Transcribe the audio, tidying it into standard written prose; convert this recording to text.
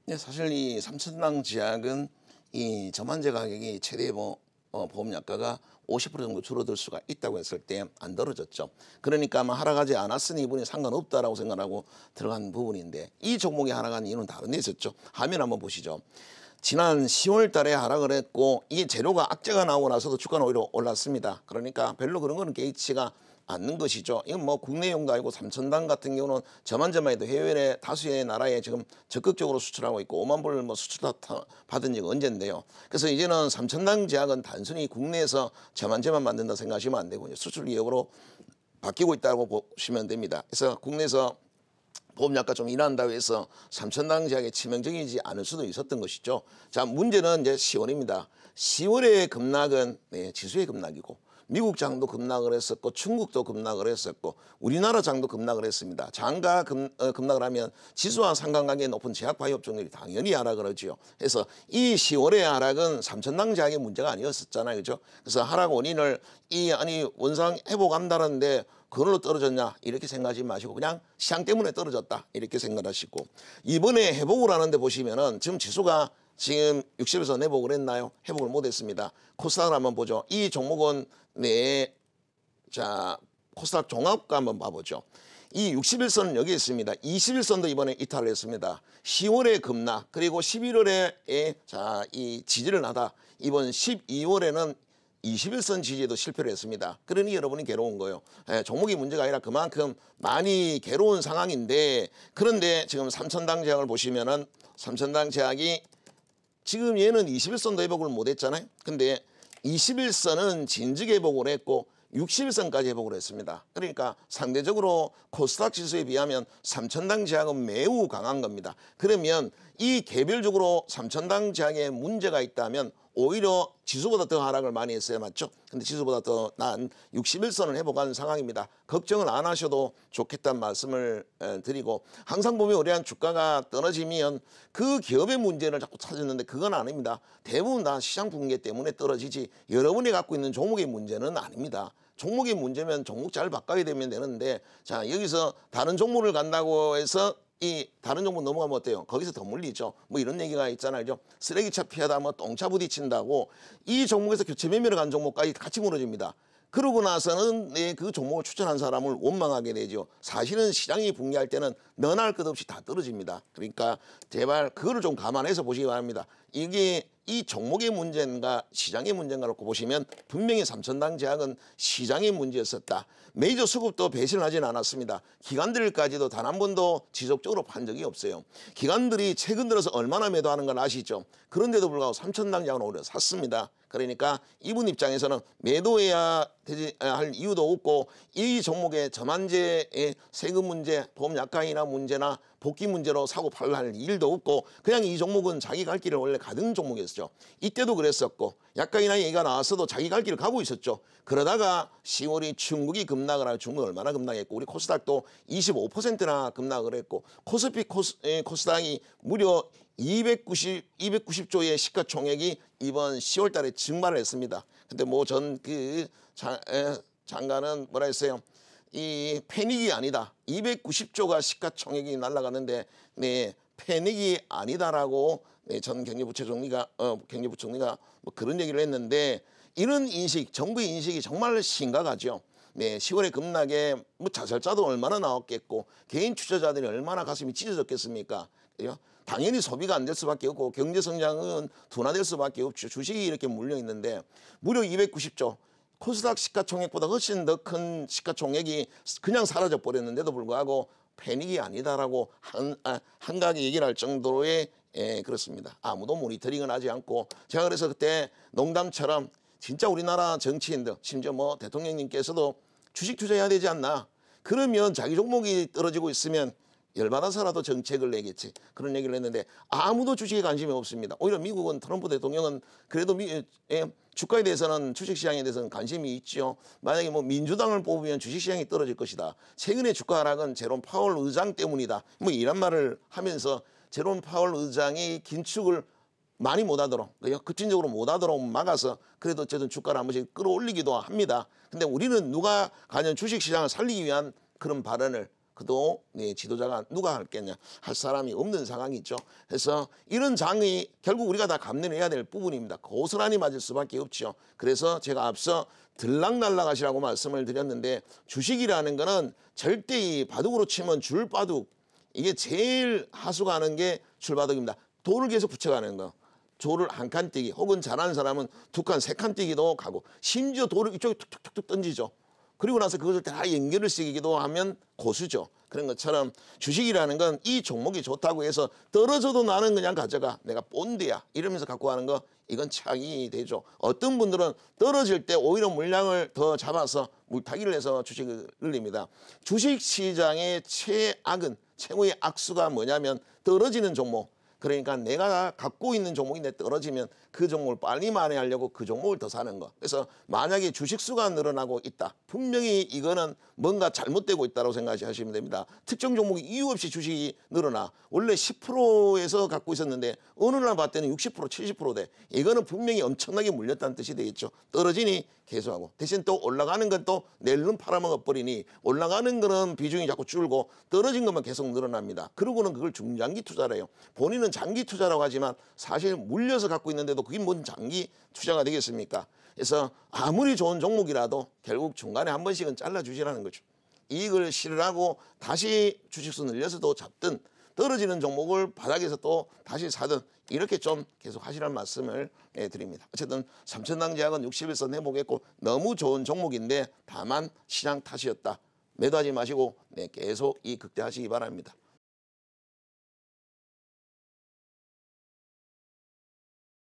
네, 사실 이 삼천당 제약은 이 저만제 가격이 최대 보험약가가 50% 정도 줄어들 수가 있다고 했을 때 안 떨어졌죠. 그러니까 아마 하락하지 않았으니 이분이 상관없다라고 생각하고 들어간 부분인데, 이 종목이 하락한 이유는 다른 데 있었죠. 화면 한번 보시죠. 지난 10월 달에 하락을 했고, 이 재료가 악재가 나오고 나서도 주가는 오히려 올랐습니다. 그러니까 별로 그런 거는 개의치가 않는 것이죠. 이건 뭐 국내용도 아니고 삼천당 같은 경우는 저만 해도 해외 다수의 나라에 지금 적극적으로 수출하고 있고 5만 불 뭐 수출 받은 지가 언젠데요. 그래서 이제는 삼천당 제약은 단순히 국내에서 저만 만든다 생각하시면 안 되고 수출 기업으로 바뀌고 있다고 보시면 됩니다. 그래서 국내에서 보험약가 좀 인하한다고 해서 삼천당 제약에 치명적이지 않을 수도 있었던 것이죠. 자, 문제는 이제 10월입니다. 10월의 급락은 지수의 급락이고, 미국 장도 급락을 했었고, 중국도 급락을 했었고, 우리나라 장도 급락을 했습니다. 장가 급락을 하면 지수와 상관관계 높은 제약바이오 업종들이 당연히 하락을 하죠. 그래서 이 10월의 하락은 삼천당 제약의 문제가 아니었었잖아요, 그죠? 그래서 하락 원인을 원상 회복한다는데 그걸로 떨어졌냐 이렇게 생각하지 마시고 그냥 시장 때문에 떨어졌다 이렇게 생각하시고, 이번에 회복을 하는데 보시면은 지금 지수가 지금 60에서 회복을 했나요? 회복을 못했습니다. 코스닥을 한번 보죠. 이 종목은 자, 코스닥 종합가 한번 봐보죠. 이 61선은 여기 있습니다. 21선도 이번에 이탈을 했습니다. 10월에 급락, 그리고 11월에 이 지지를 하다 이번 12월에는 21선 지지에도 실패를 했습니다. 그러니 여러분이 괴로운 거예요. 종목이 문제가 아니라 그만큼 많이 괴로운 상황인데, 그런데 지금 삼천당 제약을 보시면은 삼천당 제약이 지금 얘는 21선도 회복을 못했잖아요. 근데 21선은 진즉 회복을 했고 61선까지 회복을 했습니다. 그러니까 상대적으로 코스닥 지수에 비하면 삼천당 제약은 매우 강한 겁니다. 그러면 이 개별적으로 삼천당 제약에 문제가 있다면 오히려 지수보다 더 하락을 많이 했어요. 맞죠? 근데 지수보다 더 난 61선을 회복한 상황입니다. 걱정을 안 하셔도 좋겠다는 말씀을 드리고, 항상 보면 우리 한 주가가 떨어지면 그 기업의 문제를 자꾸 찾았는데 그건 아닙니다. 대부분 다 시장 붕괴 때문에 떨어지지 여러분이 갖고 있는 종목의 문제는 아닙니다. 종목의 문제면 종목 잘 바꿔야 되면 되는데, 자, 여기서 다른 종목을 간다고 해서 이 다른 종목 넘어가면 어때요? 거기서 더 물리죠. 뭐 이런 얘기가 있잖아요. 쓰레기차 피하다 뭐 똥차 부딪힌다고 이 종목에서 교체 매매를 간 종목까지 같이 무너집니다. 그러고 나서는 그 종목을 추천한 사람을 원망하게 되죠. 사실은 시장이 붕괴할 때는 너나 할 것 없이 다 떨어집니다. 그러니까 제발 그거를 좀 감안해서 보시기 바랍니다. 이게 이 종목의 문제인가 시장의 문제인가 놓고 보시면 분명히 삼천당 제약은 시장의 문제였었다. 메이저 수급도 배신을 하진 않았습니다. 기관들까지도 단 한 번도 지속적으로 판 적이 없어요. 기관들이 최근 들어서 얼마나 매도하는 건 아시죠? 그런데도 불구하고 삼천당 제약은 오히려 샀습니다. 그러니까 이분 입장에서는 매도해야 할 이유도 없고, 이 종목의 저만제의 세금 문제, 보험 약관이나 문제나 복귀 문제로 사고 팔할 일도 없고, 그냥 이 종목은 자기 갈 길을 원래 가던 종목이었죠. 이때도 그랬었고, 약관이나 얘기가 나왔어도 자기 갈 길을 가고 있었죠. 그러다가 10월이 중국이 급락을 하고, 중국 얼마나 급락했고, 우리 코스닥도 25%나 급락을 했고, 코스닥이 무려 290조의 시가총액이 이번 10월 달에 증발을 했습니다. 근데 뭐 전 장관은 뭐라 했어요? 이 패닉이 아니다. 290조가 시가총액이 날아가는데 패닉이 아니다라고 전 경제부총리가 뭐 그런 얘기를 했는데, 이런 인식, 정부의 인식이 정말 심각하죠. 10월에 급락에 뭐 자살자도 얼마나 나왔겠고 개인 투자자들이 얼마나 가슴이 찢어졌겠습니까? 당연히 소비가 안 될 수밖에 없고 경제 성장은 둔화될 수밖에 없죠. 주식이 이렇게 물려 있는데 무려 290조. 코스닥 시가총액보다 훨씬 더 큰 시가총액이 그냥 사라져 버렸는데도 불구하고 패닉이 아니다라고 한가하게 얘기를 할 정도로의 그렇습니다. 아무도 모니터링을 하지 않고, 제가 그래서 그때 농담처럼 진짜 우리나라 정치인들, 심지어 뭐 대통령님께서도 주식 투자해야 되지 않나, 그러면 자기 종목이 떨어지고 있으면 열받아서라도 정책을 내겠지, 그런 얘기를 했는데 아무도 주식에 관심이 없습니다. 오히려 미국은 트럼프 대통령은 그래도 주가에 대해서는, 주식시장에 대해서는 관심이 있죠. 만약에 뭐 민주당을 뽑으면 주식시장이 떨어질 것이다, 최근의 주가 하락은 제롬 파월 의장 때문이다, 뭐 이런 말을 하면서 제롬 파월 의장이 긴축을 많이 못하도록, 급진적으로 못하도록 막아서 그래도 어쨌든 주가를 한 번씩 끌어올리기도 합니다. 근데 우리는 누가 과연 주식시장을 살리기 위한 그런 발언을, 그도 네, 지도자가 누가 할겠냐 할 사람이 없는 상황이죠. 그래서 이런 장이 결국 우리가 다 감내해야 될 부분입니다. 고스란히 맞을 수밖에 없죠. 그래서 제가 앞서 들락날락하시라고 말씀을 드렸는데 주식이라는 거는 절대 이 바둑으로 치면 줄바둑 이게 제일 하수가는 게 줄바둑입니다. 돌을 계속 붙여가는 거. 조를 한 칸 뛰기 혹은 잘하는 사람은 두 칸, 세 칸 뛰기도 가고 심지어 돌을 이쪽에 툭툭툭툭 던지죠. 그리고 나서 그것을 다 연결을 시키기도 하면 고수죠. 그런 것처럼 주식이라는 건 이 종목이 좋다고 해서 떨어져도 나는 그냥 가져가. 내가 본드야. 이러면서 갖고 가는 거 이건 착이 되죠. 어떤 분들은 떨어질 때 오히려 물량을 더 잡아서 물타기를 해서 주식을 늘립니다. 주식시장의 최악은 최고의 악수가 뭐냐면 떨어지는 종목. 그러니까 내가 갖고 있는 종목인데 떨어지면 그 종목을 빨리 만회하려고 그 종목을 더 사는 거. 그래서 만약에 주식수가 늘어나고 있다. 분명히 이거는 뭔가 잘못되고 있다고 생각하시면 됩니다. 특정 종목이 이유 없이 주식이 늘어나. 원래 10%에서 갖고 있었는데 어느 날 봤더니 60%, 70% 돼. 이거는 분명히 엄청나게 물렸다는 뜻이 되겠죠. 떨어지니 계속하고. 대신 또 올라가는 건 또 낼름 팔아먹어버리니 올라가는 거는 비중이 자꾸 줄고 떨어진 것만 계속 늘어납니다. 그러고는 그걸 중장기 투자래요. 본인은 장기 투자라고 하지만 사실 물려서 갖고 있는데도 그게 뭔 장기 투자가 되겠습니까? 그래서 아무리 좋은 종목이라도 결국 중간에 한 번씩은 잘라주시라는 거죠. 이익을 실으라고 다시 주식수 늘려서도 잡든 떨어지는 종목을 바닥에서 또 다시 사든 이렇게 좀 계속 하시라는 말씀을 드립니다. 어쨌든 삼천당 제약은 60일선 해보겠고 너무 좋은 종목인데 다만 시장 탓이었다. 매도하지 마시고 계속 이 극대하시기 바랍니다.